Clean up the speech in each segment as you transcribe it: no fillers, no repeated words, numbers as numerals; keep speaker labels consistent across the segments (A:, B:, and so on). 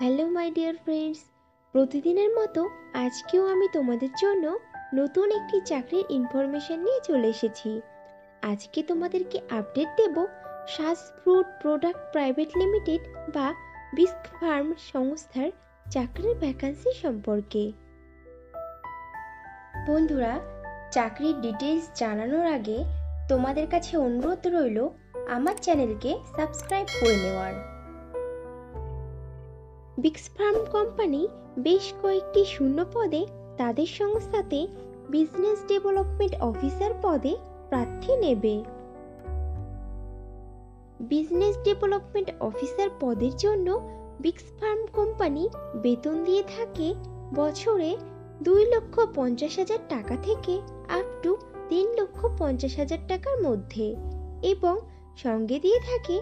A: Hello my dear friends, প্রতিদিনের মতো আজকেও আমি তোমাদের জন্য নতুন একটি চাকরির ইনফরমেশন নিয়ে চলে এসেছি। আজকে তোমাদেরকে আপডেট দেব শ্বাস ফ্রুট প্রোডাক্ট প্রাইভেট লিমিটেড বা বিস্ক ফার্ম সংস্থার চাকরির ভ্যাকান্সি সম্পর্কে। বন্ধুরা, চাকরির ডিটেইলস জানানোর আগে তোমাদের কাছে অনুরোধ রইল আমার চ্যানেলকে সাবস্ক্রাইব করে নেওয়ার। বিস্ক ফার্ম কোম্পানি বেশ কয়েকটি শূন্য পদে তাদের সংস্থাতে বিজনেস ডেভেলপমেন্ট অফিসার পদে প্রার্থী নেবে। বিজনেস ডেভেলপমেন্ট অফিসার পদের জন্য বিস্ক ফার্ম কোম্পানি বেতন দিয়ে থাকে বছরে 2,50,000 টাকা থেকে আপ টু 3,50,000 টাকার মধ্যে, এবং সঙ্গে দিয়ে থাকে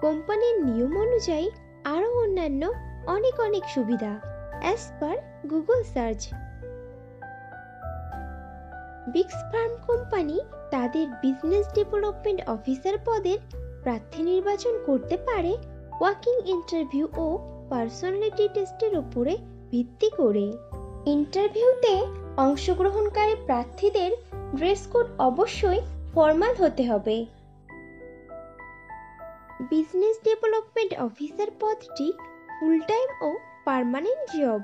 A: কোম্পানির নিয়ম অনুযায়ী আরও অন্যান্য অনেক সুবিধা as per Google search. Bisque farm company তাদের বিজনেস ডেভেলপমেন্ট অফিসার পদের প্রার্থী নির্বাচন করতে পারে ওয়াকিং ইন্টারভিউ ও পার্সোনালিটি টেস্টের উপরে ভিত্তি করে। ইন্টারভিউতে অংশগ্রহণকারী প্রার্থীদের ড্রেস কোড অবশ্যই ফর্মাল হতে হবে। বিজনেস ডেভেলপমেন্ট অফিসার পদটি ফুল টাইম ও পার্মানেন্ট জব,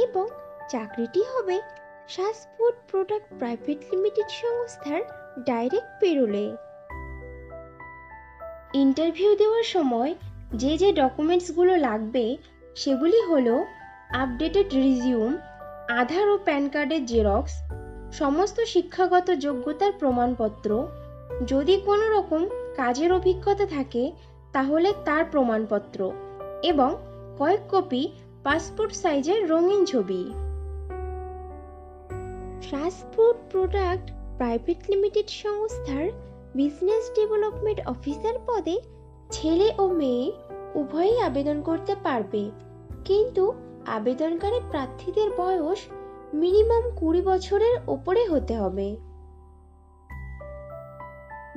A: এবং চাকরিটি হবে শ্বাস ফুড প্রোডাক্ট প্রাইভেট লিমিটেড সংস্থার ডাইরেক্ট পেরোলে। ইন্টারভিউ দেওয়ার সময় যে ডকুমেন্টসগুলো লাগবে সেগুলি হলো আপডেটেড রিজিউম, আধার ও প্যান কার্ডের জেরক্স, সমস্ত শিক্ষাগত যোগ্যতার প্রমাণপত্র, যদি কোনো রকম কাজের অভিজ্ঞতা থাকে তাহলে তার প্রমাণপত্র, এবং কয়েক কপি পাসপোর্ট সাইজের রঙিন ছবি। শ্বাস ফুড প্রোডাক্ট প্রাইভেট লিমিটেড সংস্থার বিজনেস ডেভেলপমেন্ট অফিসার পদে ছেলে ও মেয়ে উভয়ই আবেদন করতে পারবে, কিন্তু আবেদনকারী প্রার্থীদের বয়স মিনিমাম 20 বছরের ওপরে হতে হবে।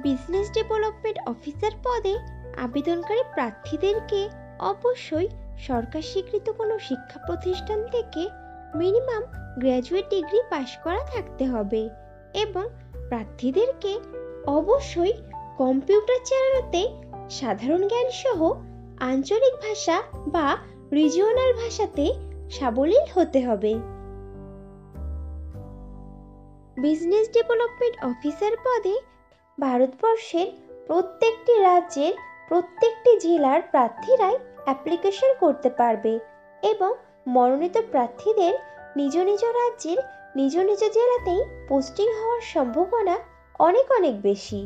A: বিজনেস ডেভেলপমেন্ট অফিসার পদে আবেদনকারী প্রার্থীদেরকে অবশ্যই সরকার স্বীকৃত কোনো শিক্ষা প্রতিষ্ঠান থেকে মিনিমাম গ্র্যাজুয়েট ডিগ্রি পাশ করা থাকতে হবে, এবং প্রার্থীদেরকে অবশ্যই কম্পিউটার চালানোতে সাধারণ জ্ঞান সহ আঞ্চলিক ভাষা বা রিজিওনাল ভাষাতে সাবলীল হতে হবে। বিজনেস ডেভেলপমেন্ট অফিসার পদে ভারতবর্ষের প্রত্যেকটি রাজ্যের প্রত্যেকটি জেলার প্রার্থীরাই অ্যাপ্লিকেশন করতে পারবে, এবং মনোনীত প্রার্থীদের নিজ নিজ রাজ্যের নিজ নিজ জেলাতেই পোস্টিং হওয়ার সম্ভাবনা অনেক বেশি।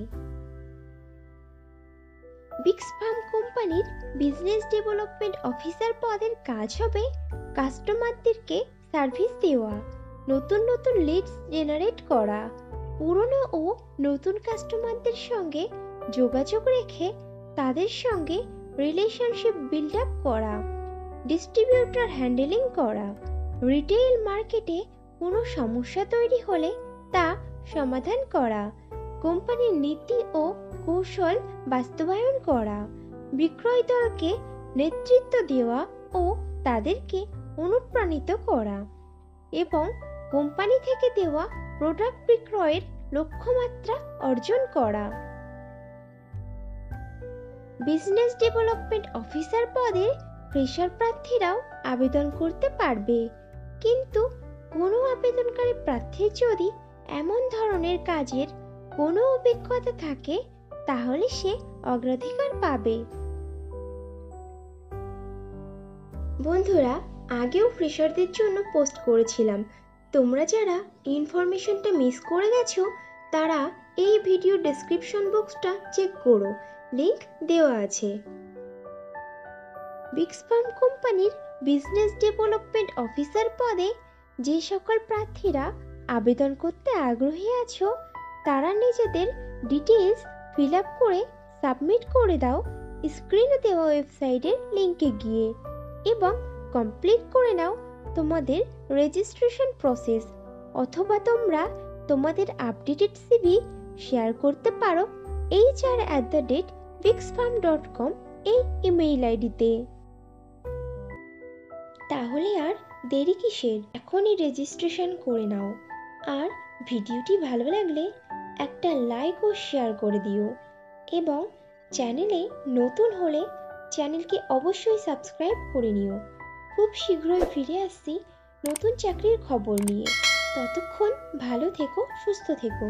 A: বিস্ক ফার্ম কোম্পানির বিজনেস ডেভেলপমেন্ট অফিসার পদের কাজ হবে কাস্টমারদেরকে সার্ভিস দেওয়া, নতুন লিডস জেনারেট করা, পুরনো ও নতুন কাস্টমারদের সঙ্গে যোগাযোগ রেখে তাদের সঙ্গে রিলেশনশিপ বিল্ড আপ করা, ডিস্ট্রিবিউটর হ্যান্ডেলিং করা, রিটেইল মার্কেটে কোনো সমস্যা তৈরি হলে তা সমাধান করা, কোম্পানির নীতি ও কৌশল বাস্তবায়ন করা, বিক্রয় দলকে নেতৃত্ব দেওয়া ও তাদেরকে অনুপ্রাণিত করা, এবং কোম্পানি থেকে দেওয়া প্রোডাক্ট বিক্রয়ের লক্ষ্যমাত্রা অর্জন করা। বিজনেস ডেভেলপমেন্ট অফিসার পদে ফ্রেশার প্রার্থীরাও আবেদন করতে পারবে, কিন্তু কোনো আবেদনকারী প্রার্থীর যদি এমন ধরনের কাজের কোনো অভিজ্ঞতা থাকে তাহলে সে অগ্রাধিকার পাবে। বন্ধুরা, আগেও ফ্রেশারদের জন্য পোস্ট করেছিলাম, তোমরা যারা ইনফরমেশনটা মিস করে গেছো তারা এই ভিডিও ডেসক্রিপশন বক্সটা চেক করো, লিংক দেওয়া আছে। বিস্ক ফার্ম কোম্পানির বিজনেস ডেভেলপমেন্ট অফিসার পদে যে সকল প্রার্থীরা আবেদন করতে আগ্রহী আছো তারা নিজেদের ডিটেইলস ফিল আপ করে সাবমিট করে দাও স্ক্রিনে দেওয়া ওয়েবসাইটের লিংকে গিয়ে, এবং কমপ্লিট করে নাও তোমাদের রেজিস্ট্রেশন প্রসেস, অথবা তোমরা তোমাদের আপডেটেড সিভি শেয়ার করতে পারো hr@bixfarm.com এই ইমেইল আইডিতে। তাহলে আর দেরি কিসের? এখনই রেজিস্ট্রেশন করে নাও। আর ভিডিওটি ভালো লাগলে একটা লাইক ও শেয়ার করে দিও, এবং চ্যানেলে নতুন হলে চ্যানেলকে অবশ্যই সাবস্ক্রাইব করে নিও। খুব শীঘ্রই ফিরে আসছি নতুন চাকরির খবর নিয়ে। ততক্ষণ ভালো থেকো, সুস্থ থেকো।